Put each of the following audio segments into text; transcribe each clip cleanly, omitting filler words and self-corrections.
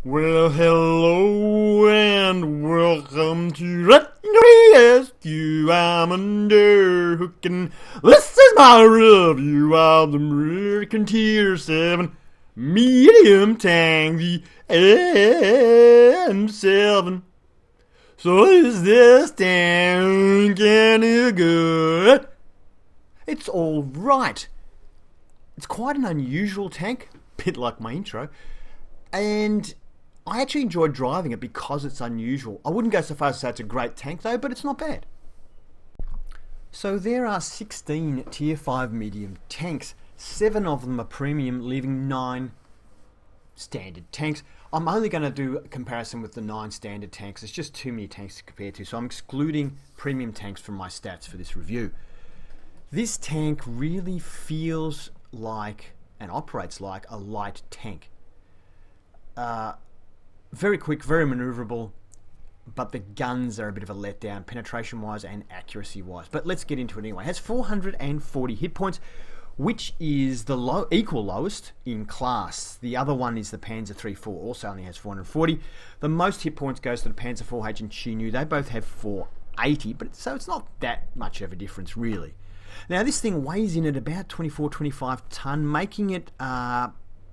Well, hello and welcome to ReginaldESQ. I'm underhooking. This is my review of the American Tier 7 medium tank, the M7. So is this tank any good? It's alright. It's quite an unusual tank, a bit like my intro, and I actually enjoy driving it because it's unusual. I wouldn't go so far as to say it's a great tank though, but it's not bad. So there are 16 Tier 5 medium tanks. 7 of them are premium, leaving 9 standard tanks. I'm only going to do a comparison with the 9 standard tanks. There's just too many tanks to compare to, so I'm excluding premium tanks from my stats for this review. This tank really feels like and operates like a light tank. Very quick, very maneuverable, but the guns are a bit of a letdown penetration wise and accuracy wise. But let's get into it anyway. It has 440 hit points, which is the equal lowest in class. The other one is the Panzer III-4, also only has 440. The most hit points goes to the Panzer IV-H and Chi-Nu. They both have 480, but so it's not that much of a difference really. Now this thing weighs in at about 24-25 ton, making it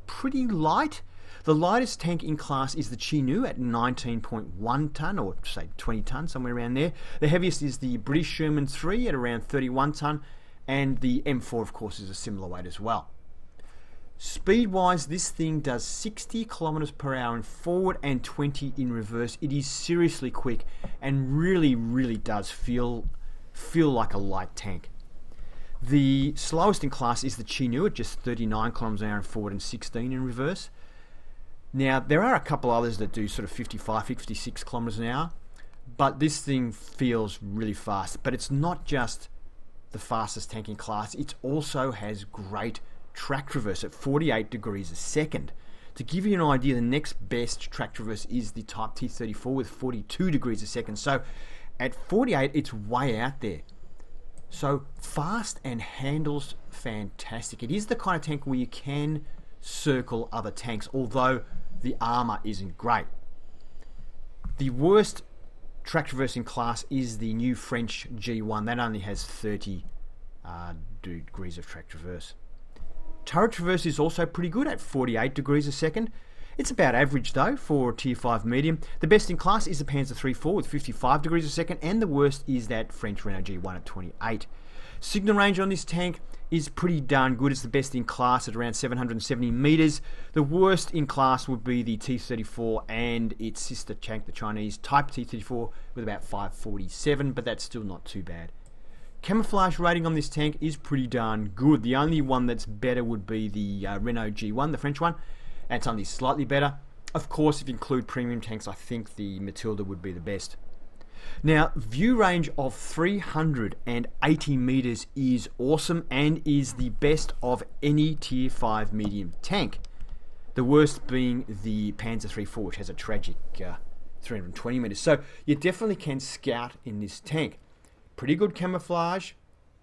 pretty light. The lightest tank in class is the Chi-Nu at 19.1 ton, or say 20 ton, somewhere around there. The heaviest is the British Sherman 3 at around 31 ton, and the M4 of course is a similar weight as well. Speed wise, this thing does 60 kilometers per hour in forward and 20 in reverse. It is seriously quick and really does feel like a light tank. The slowest in class is the Chi-Nu at just 39 kilometers an hour in forward and 16 in reverse. Now, there are a couple others that do sort of 55, 56 kilometers an hour, but this thing feels really fast. But it's not just the fastest tank in class, it also has great track traverse at 48 degrees a second. To give you an idea, the next best track traverse is the Type T-34 with 42 degrees a second. So at 48, it's way out there. So fast and handles fantastic. It is the kind of tank where you can circle other tanks, although the armor isn't great. The worst track traversing class is the new French G1. That only has 30 degrees of track traverse. Turret traverse is also pretty good at 48 degrees a second. It's about average though for Tier 5 medium. The best in class is the Panzer III-4 with 55 degrees a second, and the worst is that French Renault G1 at 28. Signal range on this tank is pretty darn good. It's the best in class at around 770 meters. The worst in class would be the T-34 and its sister tank, the Chinese Type T-34, with about 547, but that's still not too bad. Camouflage rating on this tank is pretty darn good. The only one that's better would be the Renault G1, the French one, and it's only slightly better. Of course, if you include premium tanks, I think the Matilda would be the best. Now, view range of 380 meters is awesome and is the best of any Tier 5 medium tank. The worst being the Panzer III-4, which has a tragic 320 meters. So you definitely can scout in this tank. Pretty good camouflage,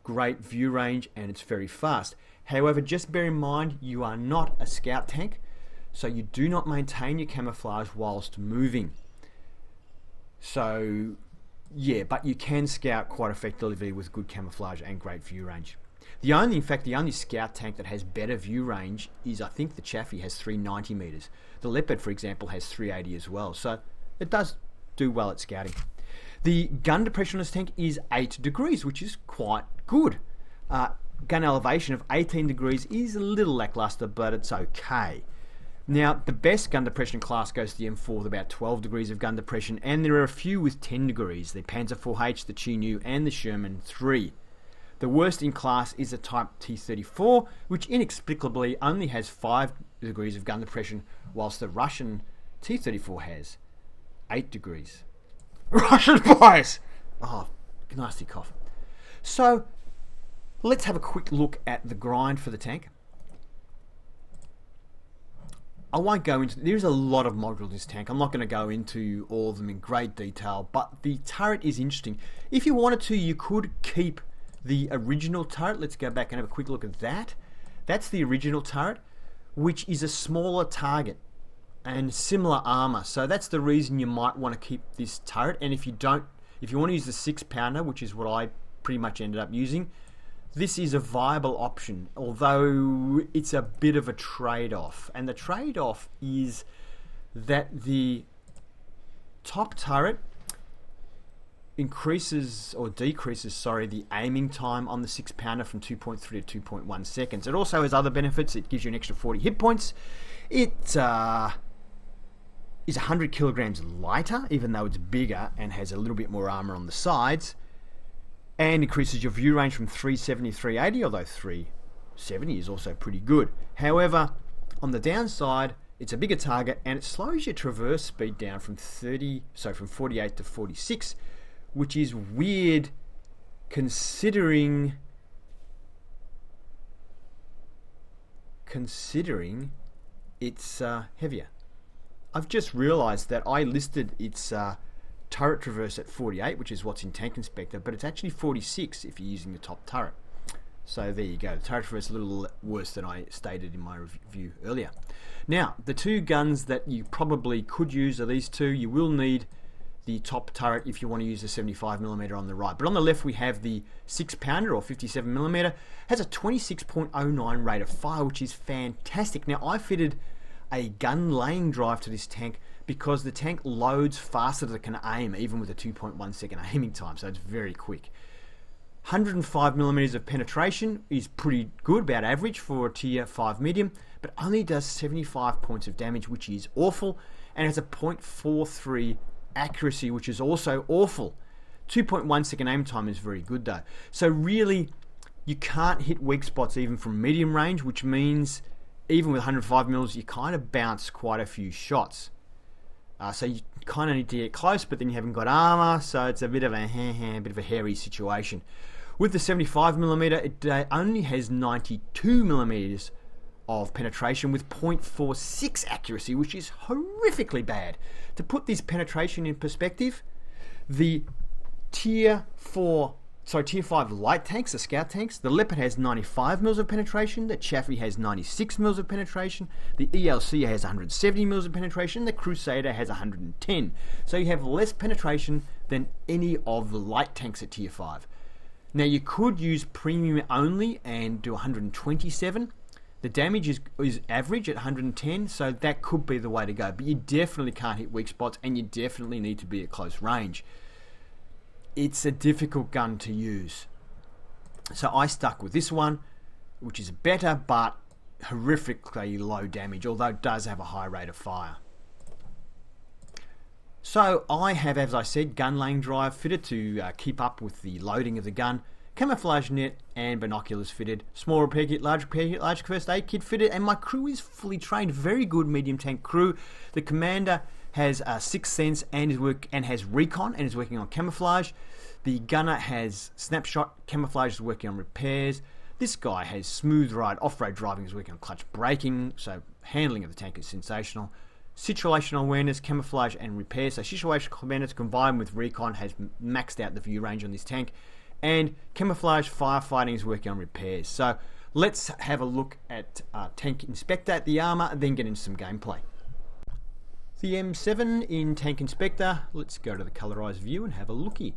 great view range, and it's very fast. However, just bear in mind you are not a scout tank, so you do not maintain your camouflage whilst moving. So yeah, but you can scout quite effectively with good camouflage and great view range. In fact, the only scout tank that has better view range is, I think, the Chaffee has 390 meters. The Leopard, for example, has 380 as well. So it does do well at scouting. The gun depression on this tank is 8 degrees, which is quite good. Gun elevation of 18 degrees is a little lackluster, but it's okay. Now, the best gun depression class goes to the M4 with about 12 degrees of gun depression, and there are a few with 10 degrees, the Panzer IV-H, the Chi-Nu, and the Sherman 3. The worst in class is the Type T-34, which inexplicably only has 5 degrees of gun depression, whilst the Russian T-34 has 8 degrees. Russian boys! Oh, nasty cough. So, let's have a quick look at the grind for the tank. I won't go into... There's a lot of modules in this tank. I'm not going to go into all of them in great detail, but the turret is interesting. If you wanted to, you could keep the original turret. Let's go back and have a quick look at that. That's the original turret, which is a smaller target. and similar armor. So that's the reason you might want to keep this turret. And if you want to use the 6-pounder, which is what I pretty much ended up using, this is a viable option, although it's a bit of a trade-off. And the trade-off is that the top turret increases or decreases, the aiming time on the 6-pounder from 2.3 to 2.1 seconds. It also has other benefits. It gives you an extra 40 hit points. It is 100 kilograms lighter, even though it's bigger and has a little bit more armor on the sides, and increases your view range from 370 to 380, although 370 is also pretty good. However, on the downside, it's a bigger target and it slows your traverse speed down from 48 to 46, which is weird considering it's heavier. I've just realized that I listed its turret traverse at 48, which is what's in Tank Inspector, but it's actually 46 if you're using the top turret. So there you go. The turret traverse is a little worse than I stated in my review earlier. Now, the two guns that you probably could use are these two. You will need the top turret if you want to use the 75mm on the right. But on the left we have the 6-pounder or 57mm. Has a 26.09 rate of fire, which is fantastic. Now, I fitted a gun laying drive to this tank because the tank loads faster than it can aim, even with a 2.1 second aiming time, so it's very quick. 105mm of penetration is pretty good, about average for a tier 5 medium, but only does 75 points of damage, which is awful, and has a 0.43 accuracy, which is also awful. 2.1 second aim time is very good though. So really, you can't hit weak spots even from medium range, which means even with 105mm, you kind of bounce quite a few shots. So you kind of need to get close, but then you haven't got armor, so it's a bit of a hairy situation. With the 75mm, it only has 92mm of penetration with 0.46 accuracy, which is horrifically bad. To put this penetration in perspective, the tier 5 light tanks, the scout tanks, the Leopard has 95mm of penetration, the Chaffee has 96mm of penetration, the ELC has 170mm of penetration, the Crusader has 110. So you have less penetration than any of the light tanks at tier 5. Now you could use premium only and do 127. The damage is average at 110, so that could be the way to go. But you definitely can't hit weak spots, and you definitely need to be at close range. It's a difficult gun to use. So I stuck with this one, which is better, but horrifically low damage, although it does have a high rate of fire. So I have, as I said, gun laying drive fitted to keep up with the loading of the gun. Camouflage net and binoculars fitted, small repair kit, large first aid kit fitted, and my crew is fully trained. Very good medium tank crew. The commander has Sixth Sense and has recon and is working on camouflage. The gunner has snapshot, camouflage, is working on repairs. This guy has smooth ride, off-road driving, is working on clutch braking, so handling of the tank is sensational. Situational awareness, camouflage, and repair. So situational awareness combined with recon has maxed out the view range on this tank. And camouflage firefighting is working on repairs. So let's have a look at Tank Inspector, the armor, and then get into some gameplay. The M7 in Tank Inspector, let's go to the colorized view and have a looky.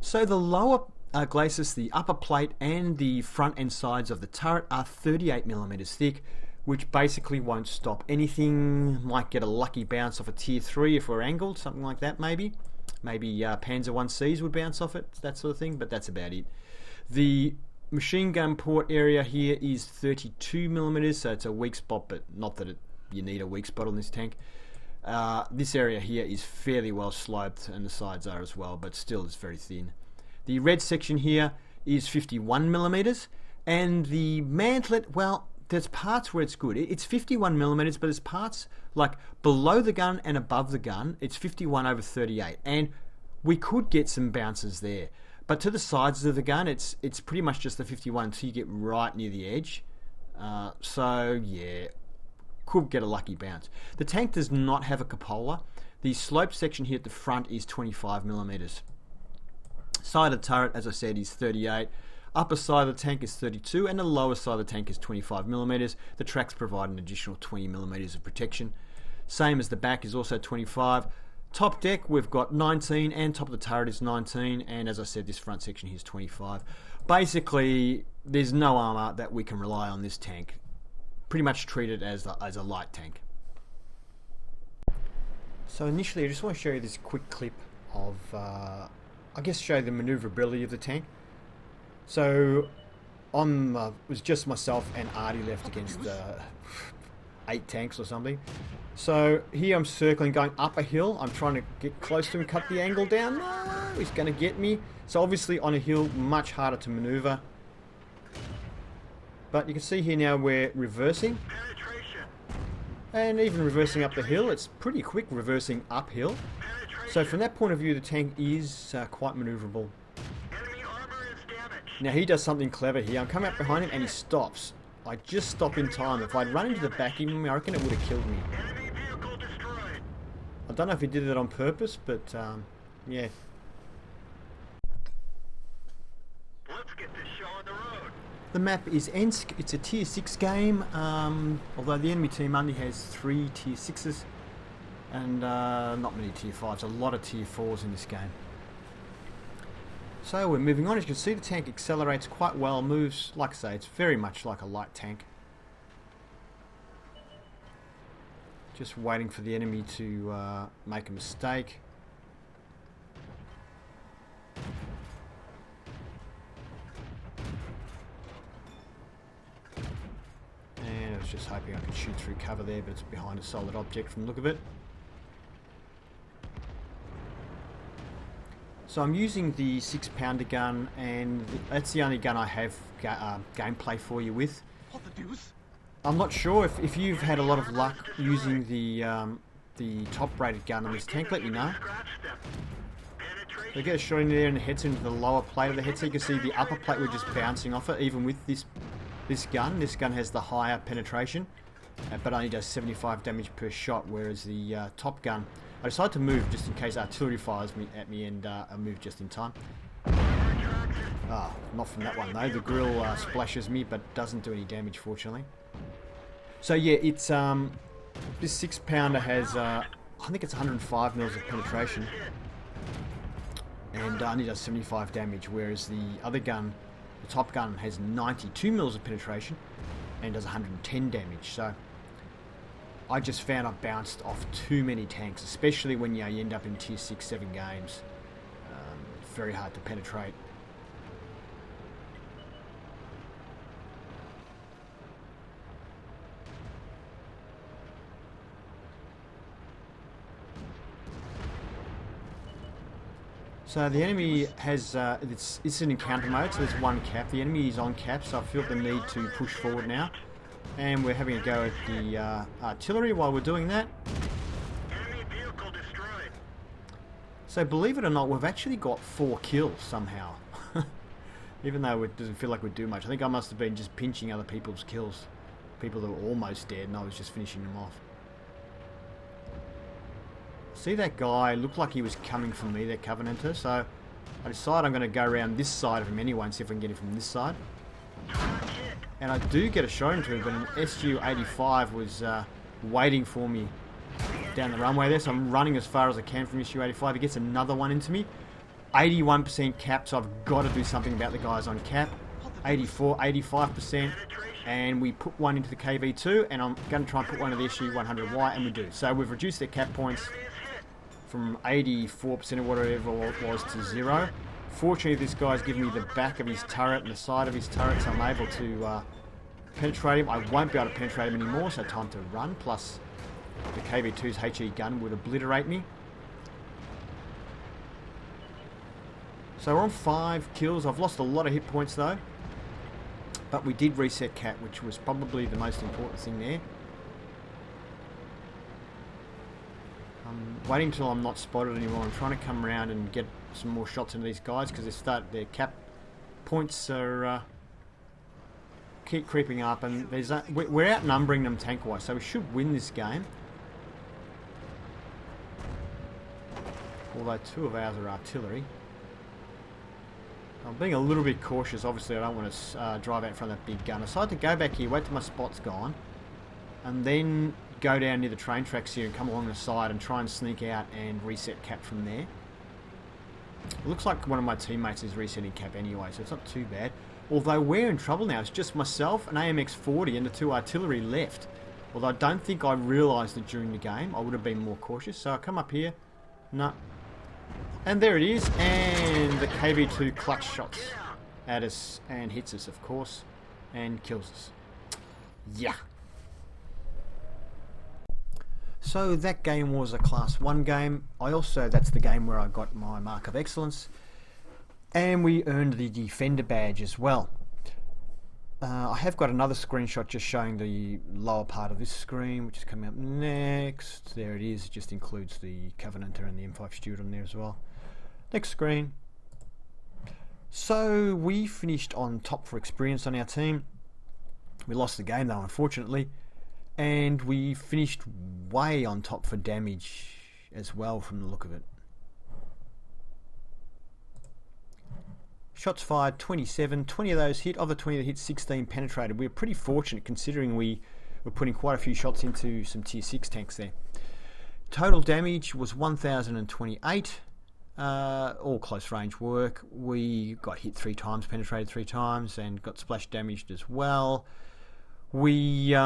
So the lower glacis, the upper plate, and the front and sides of the turret are 38mm thick, which basically won't stop anything. Might get a lucky bounce off a tier 3 if we're angled, something like that maybe. Maybe Panzer 1Cs would bounce off it, that sort of thing, but that's about it. The machine gun port area here is 32mm, so it's a weak spot, but not that you need a weak spot on this tank. This area here is fairly well sloped, and the sides are as well, but still it's very thin. The red section here is 51mm, and the mantlet, well, there's parts where it's good. It's 51mm, but there's parts like below the gun and above the gun, it's 51/38, and we could get some bounces there. But to the sides of the gun, it's pretty much just the 51 until you get right near the edge. So yeah, could get a lucky bounce. The tank does not have a cupola. The slope section here at the front is 25mm. Side of the turret, as I said, is 38. Upper side of the tank is 32, and the lower side of the tank is 25mm. The tracks provide an additional 20mm of protection. Same as the back is also 25. Top deck we've got 19, and top of the turret is 19, and as I said, this front section here is 25. Basically, there's no armor that we can rely on this tank. Pretty much treat it as a light tank. So initially, I just want to show you this quick clip of, I guess, show the maneuverability of the tank. So, it was just myself and Artie left against 8 tanks or something. So here I'm circling, going up a hill. I'm trying to get close to him, cut the angle down. No, he's going to get me. So obviously on a hill, much harder to maneuver. But you can see here now we're reversing. And even reversing up the hill, it's pretty quick reversing uphill. So from that point of view, the tank is quite maneuverable. Now he does something clever here. I'm coming up behind him and he stops. I just stop in time. If I'd run into the back of him, I reckon it would have killed me. I don't know if he did it on purpose, but yeah. Let's get this show on the road. The map is Ensk. It's a tier 6 game, although the enemy team only has 3 tier 6s and not many tier 5s, a lot of tier 4s in this game. So we're moving on. As you can see, the tank accelerates quite well, moves, like I say, it's very much like a light tank. Just waiting for the enemy to make a mistake. And I was just hoping I could shoot through cover there, but it's behind a solid object from the look of it. So I'm using the 6-pounder gun, and that's the only gun I have gameplay for you with. What the deuce? I'm not sure if you've had a lot of luck using the top-rated gun on this tank. Let me know. So get a shot in there and it heads into the lower plate of the head, so you can see the upper plate we're just bouncing off it. Even with this gun has the higher penetration, but only does 75 damage per shot, whereas the top gun, I decided to move just in case artillery fires at me, and I moved just in time. Not from that one though. The grill splashes me but doesn't do any damage, fortunately. So yeah, it's this 6-pounder has I think it's 105 mils of penetration, and only does 75 damage, whereas the other gun, the top gun, has 92 mils of penetration and does 110 damage. So I just found I bounced off too many tanks, especially when you end up in tier 6, 7 games. It's very hard to penetrate. So the enemy has, it's an encounter mode, so there's one cap. The enemy is on cap, so I feel the need to push forward now. And we're having a go at the artillery while we're doing that. Enemy vehicle destroyed. So believe it or not, we've actually got 4 kills somehow. Even though it doesn't feel like we do much. I think I must have been just pinching other people's kills. People that were almost dead and I was just finishing them off. See that guy, looked like he was coming from me, that Covenanter, so I decide I'm going to go around this side of him anyway and see if I can get him from this side. And I do get a shot into him, but an SU-85 was waiting for me down the runway there, so I'm running as far as I can from SU-85. He gets another one into me. 81% cap, so I've got to do something about the guys on cap. 84, 85%, and we put one into the KV-2, and I'm going to try and put one of the SU-100Y, and we do. So we've reduced their cap points from 84% or whatever it was to 0. Fortunately, this guy's given me the back of his turret and the side of his turret, so I'm able to penetrate him. I won't be able to penetrate him anymore, so time to run. Plus, the KV-2's HE gun would obliterate me. So we're on 5 kills. I've lost a lot of hit points though. But we did reset cap, which was probably the most important thing there. I'm waiting until I'm not spotted anymore. I'm trying to come around and get some more shots into these guys because their cap points are keep creeping up, and we're outnumbering them tank-wise, so we should win this game. Although 2 of ours are artillery. I'm being a little bit cautious. Obviously, I don't want to drive out in front of that big gun. I decided to go back here, wait till my spot's gone, and then go down near the train tracks here and come along the side and try and sneak out and reset cap from there. It looks like one of my teammates is resetting cap anyway, so it's not too bad. Although we're in trouble now. It's just myself, an AMX-40 and the 2 artillery left. Although I don't think I realised it during the game. I would have been more cautious. So I come up here. No. And there it is. And the KV-2 clutch shots at us and hits us, of course. And kills us. Yeah. So that game was a Class 1 game. That's the game where I got my Mark of Excellence. And we earned the Defender badge as well. I have got another screenshot just showing the lower part of this screen, which is coming up next. There it is. It just includes the Covenanter and the M5 Stewart on there as well. Next screen. So we finished on top for experience on our team. We lost the game though, unfortunately. And we finished way on top for damage as well from the look of it. Shots fired, 27. 20 of those hit. Of the 20 that hit, 16 penetrated. We were pretty fortunate considering we were putting quite a few shots into some tier 6 tanks there. Total damage was 1,028. All close range work. We got hit 3 times, penetrated 3 times, and got splash damaged as well. We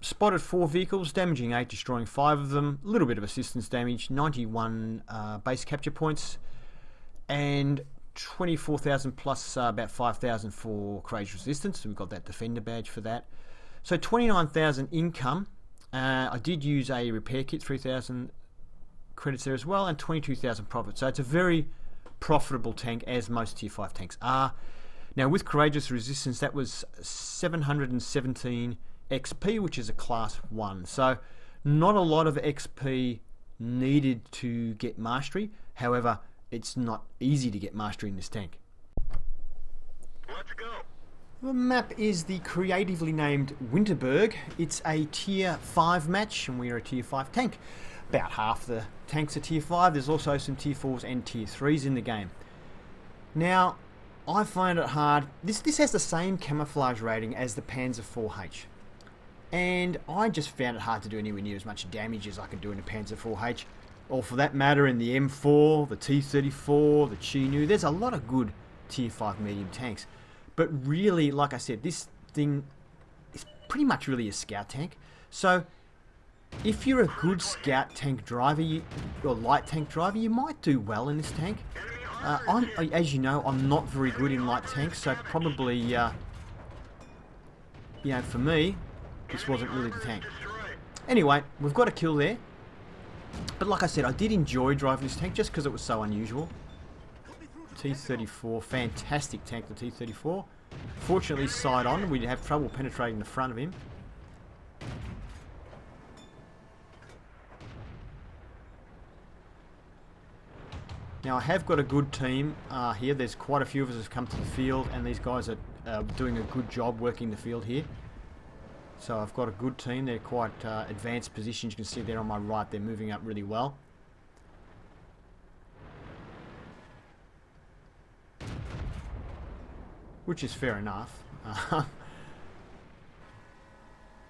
spotted 4 vehicles, damaging 8, destroying 5 of them. A little bit of assistance damage, 91 base capture points, and 24,000 plus about 5,000 for courageous resistance. So we got that Defender badge for that. So 29,000 income. I did use a repair kit, 3,000 credits there as well, and 22,000 profit. So it's a very profitable tank, as most tier 5 tanks are. Now with courageous resistance, that was 717 XP, which is a Class 1. So not a lot of XP needed to get mastery. However, it's not easy to get mastery in this tank. Let's go. The map is the creatively named Winterberg. It's a tier 5 match, and we are a tier 5 tank. About half the tanks are tier 5. There's also some tier 4s and tier 3s in the game. Now, I find it hard. This has the same camouflage rating as the Panzer IV-H. And I just found it hard to do anywhere near as much damage as I could do in a Panzer IV-H. Or for that matter, in the M4, the T-34, the Chi-Nu. There's a lot of good tier 5 medium tanks. But really, like I said, this thing is pretty much really a scout tank. So if you're a good scout tank driver, or light tank driver, you might do well in this tank. As you know, I'm not very good in light tanks, so probably, for me, this wasn't really the tank. Anyway, we've got a kill there. But like I said, I did enjoy driving this tank just because it was so unusual. T-34, fantastic tank, the T-34. Fortunately, side on, we'd have trouble penetrating the front of him. Now I have got a good team here. There's quite a few of us have come to the field, and these guys are doing a good job working the field here. So I've got a good team. They're quite advanced positions. You can see there on my right, they're moving up really well. Which is fair enough.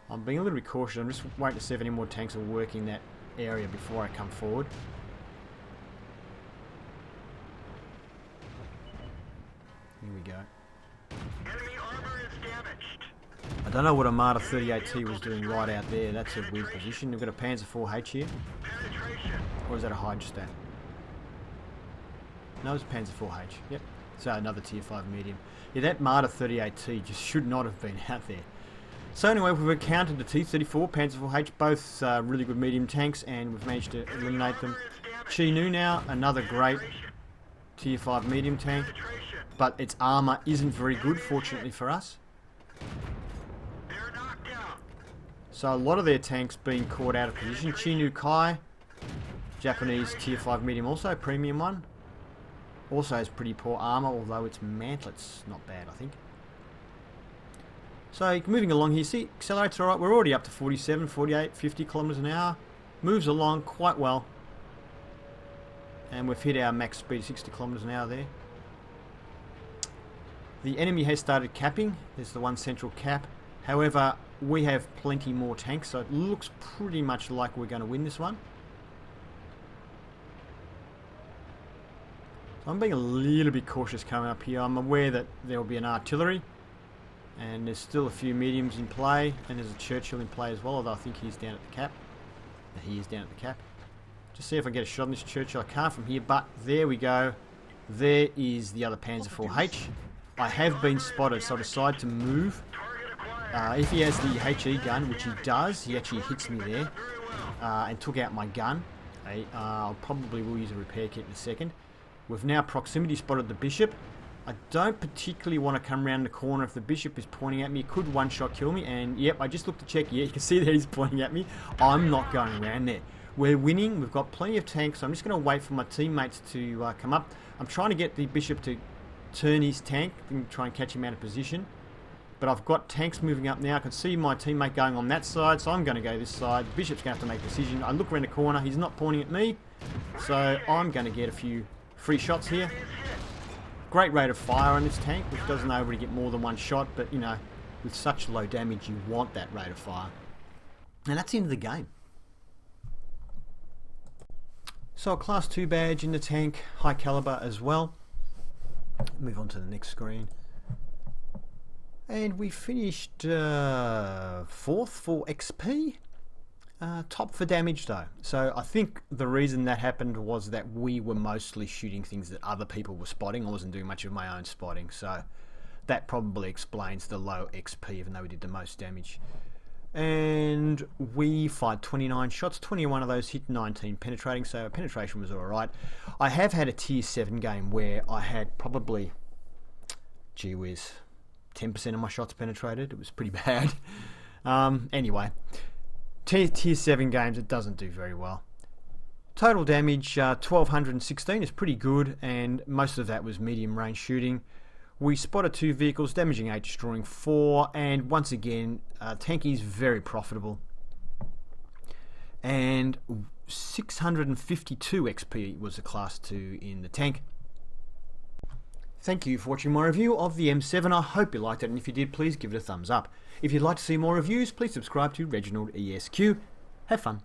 I'm being a little bit cautious. I'm just waiting to see if any more tanks are working that area before I come forward. Here we go. Enemy armor is damaged. I don't know what a Marder 38T was doing right out there. That's a weird position. We've got a Panzer IV-H here. Penetration. Or is that a Hydrostat? No, it's Panzer IV-H. Yep. So another tier 5 medium. Yeah, that Marder 38T just should not have been out there. So anyway, we've encountered the T-34, Panzer IV-H, both really good medium tanks, and we've managed to eliminate them. Chi-Nu now, another great tier 5 medium tank, but its armour isn't very good, fortunately for us. They're knocked out. So a lot of their tanks being caught out of position. Chi-Nu Kai, Japanese tier 5 medium also, premium one. Also has pretty poor armour, although its mantlet's not bad, I think. So moving along here, see, accelerates alright. We're already up to 47, 48, 50 kilometers an hour. Moves along quite well. And we've hit our max speed of 60 kilometers an hour there. The enemy has started capping. There's the one central cap. However, we have plenty more tanks, so it looks pretty much like we're going to win this one. So I'm being a little bit cautious coming up here. I'm aware that there will be an artillery, and there's still a few mediums in play, and there's a Churchill in play as well, although I think he's down at the cap. He is down at the cap. Just see if I can get a shot on this Churchill. I can't from here, but there we go. There is the other Panzer IV-H. I have been spotted, so I decide to move. If he has the HE gun, which he does, he actually hits me there and took out my gun. I'll probably will use a repair kit in a second. We've now proximity spotted the Bishop. I don't particularly want to come around the corner if the Bishop is pointing at me. It could one-shot kill me, and yep, I just looked to check. Yeah, you can see that he's pointing at me. I'm not going around there. We're winning. We've got plenty of tanks, so I'm just going to wait for my teammates to come up. I'm trying to get the Bishop to turn his tank and try and catch him out of position. But I've got tanks moving up now. I can see my teammate going on that side, so I'm going to go this side. The Bishop's going to have to make a decision. I look around the corner. He's not pointing at me, so I'm going to get a few free shots here. Great rate of fire on this tank, which doesn't allow everybody to get more than one shot, but, you know, with such low damage, you want that rate of fire. And that's the end of the game. So a Class 2 badge in the tank, high caliber as well. Move on to the next screen. And we finished 4th for XP. Top for damage though. So I think the reason that happened was that we were mostly shooting things that other people were spotting. I wasn't doing much of my own spotting, so that probably explains the low XP, even though we did the most damage. And we fired 29 shots, 21 of those hit, 19 penetrating, so penetration was alright. I have had a tier 7 game where I had probably, gee whiz, 10% of my shots penetrated. It was pretty bad. Anyway, tier 7 games, it doesn't do very well. Total damage, 1216 is pretty good, and most of that was medium range shooting. We spotted 2 vehicles, damaging 8, destroying 4, and once again, tanky is very profitable. And 652 XP was a Class 2 in the tank. Thank you for watching my review of the M7. I hope you liked it, and if you did, please give it a thumbs up. If you'd like to see more reviews, please subscribe to ReginaldESQ. Have fun.